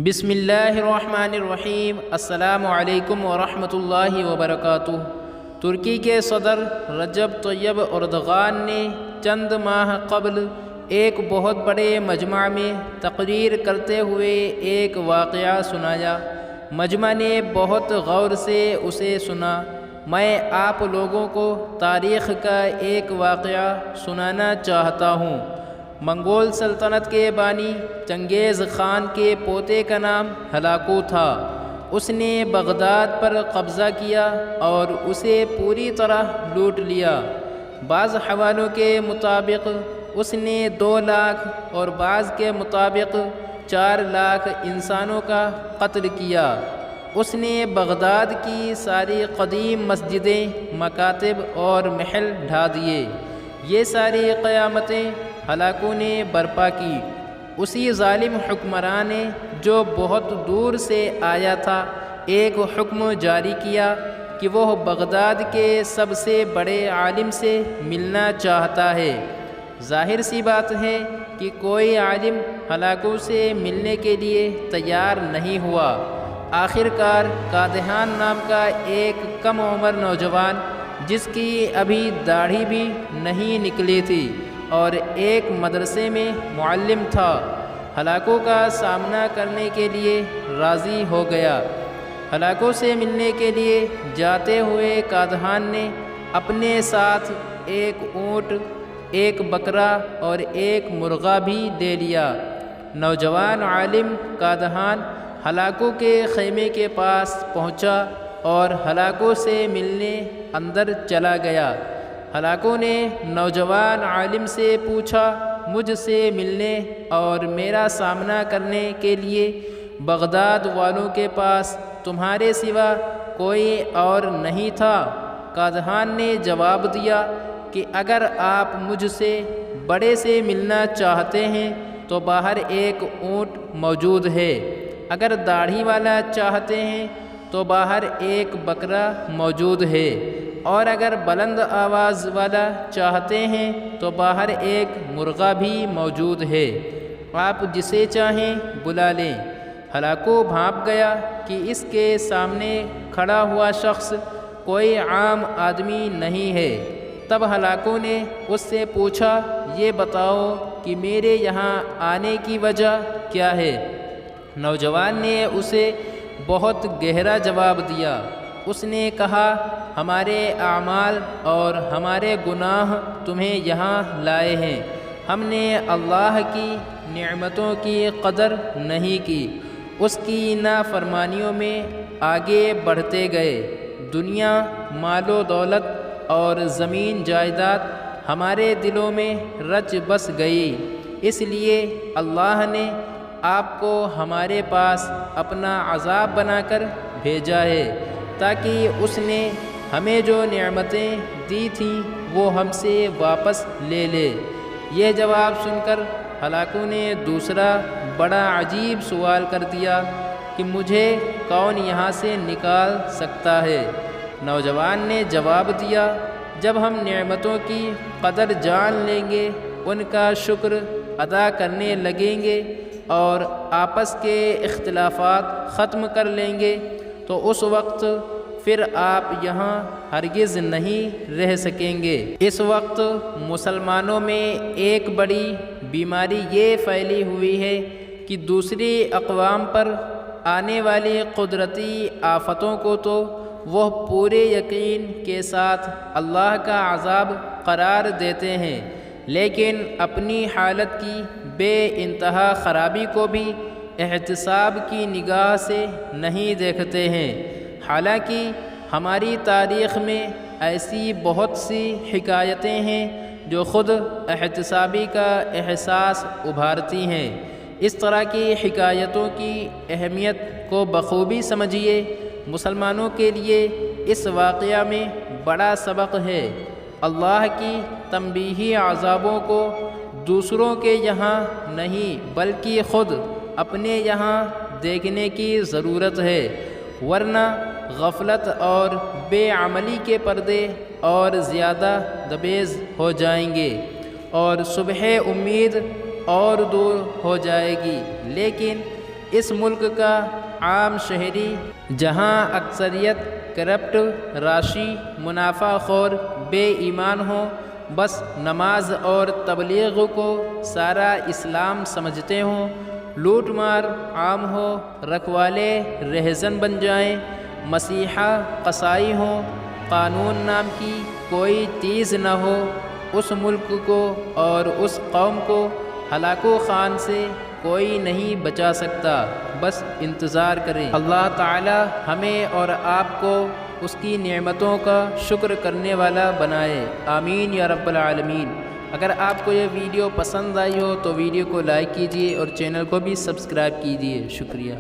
بسم اللہ الرحمن الرحیم۔ السلام علیکم ورحمۃ اللہ وبرکاتہ۔ ترکی کے صدر رجب طیب اردغان نے چند ماہ قبل ایک بہت بڑے مجمع میں تقریر کرتے ہوئے ایک واقعہ سنایا۔ مجمع نے بہت غور سے اسے سنا۔ میں آپ لوگوں کو تاریخ کا ایک واقعہ سنانا چاہتا ہوں۔ منگول سلطنت کے بانی چنگیز خان کے پوتے کا نام ہلاکو تھا۔ اس نے بغداد پر قبضہ کیا اور اسے پوری طرح لوٹ لیا۔ بعض حوالوں کے مطابق اس نے 2 لاکھ اور بعض کے مطابق 4 لاکھ انسانوں کا قتل کیا۔ اس نے بغداد کی ساری قدیم مسجدیں، مکاتب اور محل ڈھا دیے۔ یہ ساری قیامتیں ہلاکو نے برپا کی۔ اسی ظالم حکمران نے جو بہت دور سے آیا تھا ایک حکم جاری کیا کہ وہ بغداد کے سب سے بڑے عالم سے ملنا چاہتا ہے۔ ظاہر سی بات ہے کہ کوئی عالم ہلاکو سے ملنے کے لیے تیار نہیں ہوا۔ آخر کار قادحان نام کا ایک کم عمر نوجوان، جس کی ابھی داڑھی بھی نہیں نکلی تھی اور ایک مدرسے میں معلم تھا، ہلاکو کا سامنا کرنے کے لیے راضی ہو گیا۔ ہلاکو سے ملنے کے لیے جاتے ہوئے قادحان نے اپنے ساتھ ایک اونٹ، ایک بکرا اور ایک مرغا بھی لے لیا۔ نوجوان عالم قادحان ہلاکو کے خیمے کے پاس پہنچا اور ہلاکو سے ملنے اندر چلا گیا۔ ہلاکو نے نوجوان عالم سے پوچھا، مجھ سے ملنے اور میرا سامنا کرنے کے لیے بغداد والوں کے پاس تمہارے سوا کوئی اور نہیں تھا؟ قادحان نے جواب دیا کہ اگر آپ مجھ سے بڑے سے ملنا چاہتے ہیں تو باہر ایک اونٹ موجود ہے، اگر داڑھی والا چاہتے ہیں تو باہر ایک بکرا موجود ہے، اور اگر بلند آواز والا چاہتے ہیں تو باہر ایک مرغا بھی موجود ہے، آپ جسے چاہیں بلا لیں۔ ہلاکو بھانپ گیا کہ اس کے سامنے کھڑا ہوا شخص کوئی عام آدمی نہیں ہے۔ تب ہلاکو نے اس سے پوچھا، یہ بتاؤ کہ میرے یہاں آنے کی وجہ کیا ہے؟ نوجوان نے اسے بہت گہرا جواب دیا۔ اس نے کہا، ہمارے اعمال اور ہمارے گناہ تمہیں یہاں لائے ہیں۔ ہم نے اللہ کی نعمتوں کی قدر نہیں کی، اس کی نافرمانیوں میں آگے بڑھتے گئے۔ دنیا، مال و دولت اور زمین جائیداد ہمارے دلوں میں رچ بس گئی، اس لیے اللہ نے آپ کو ہمارے پاس اپنا عذاب بنا کر بھیجا ہے، تاکہ اس نے ہمیں جو نعمتیں دی تھیں وہ ہم سے واپس لے لے۔ یہ جواب سن کر ہلاکو نے دوسرا بڑا عجیب سوال کر دیا کہ مجھے کون یہاں سے نکال سکتا ہے؟ نوجوان نے جواب دیا، جب ہم نعمتوں کی قدر جان لیں گے، ان کا شکر ادا کرنے لگیں گے اور آپس کے اختلافات ختم کر لیں گے تو اس وقت پھر آپ یہاں ہرگز نہیں رہ سکیں گے۔ اس وقت مسلمانوں میں ایک بڑی بیماری یہ پھیلی ہوئی ہے کہ دوسری اقوام پر آنے والی قدرتی آفتوں کو تو وہ پورے یقین کے ساتھ اللہ کا عذاب قرار دیتے ہیں، لیکن اپنی حالت کی بے انتہا خرابی کو بھی احتساب کی نگاہ سے نہیں دیکھتے ہیں۔ حالانکہ ہماری تاریخ میں ایسی بہت سی حکایتیں ہیں جو خود احتسابی کا احساس ابھارتی ہیں۔ اس طرح کی حکایتوں کی اہمیت کو بخوبی سمجھیے۔ مسلمانوں کے لیے اس واقعہ میں بڑا سبق ہے۔ اللہ کی تنبیہی عذابوں کو دوسروں کے یہاں نہیں بلکہ خود اپنے یہاں دیکھنے کی ضرورت ہے، ورنہ غفلت اور بے عملی کے پردے اور زیادہ دبیز ہو جائیں گے اور صبح امید اور دور ہو جائے گی۔ لیکن اس ملک کا عام شہری جہاں اکثریت کرپٹ، راشی، منافع خور، بے ایمان ہوں، بس نماز اور تبلیغ کو سارا اسلام سمجھتے ہوں، لوٹ مار عام ہو، رکھوالے رہزن بن جائیں، مسیحا قصائی ہوں، قانون نام کی کوئی چیز نہ ہو، اس ملک کو اور اس قوم کو ہلاک و خان سے کوئی نہیں بچا سکتا۔ بس انتظار کریں۔ اللہ تعالی ہمیں اور آپ کو اس کی نعمتوں کا شکر کرنے والا بنائے، آمین یا رب العالمین۔ اگر آپ کو یہ ویڈیو پسند آئی ہو تو ویڈیو کو لائک کیجیے اور چینل کو بھی سبسکرائب کیجیے۔ شکریہ۔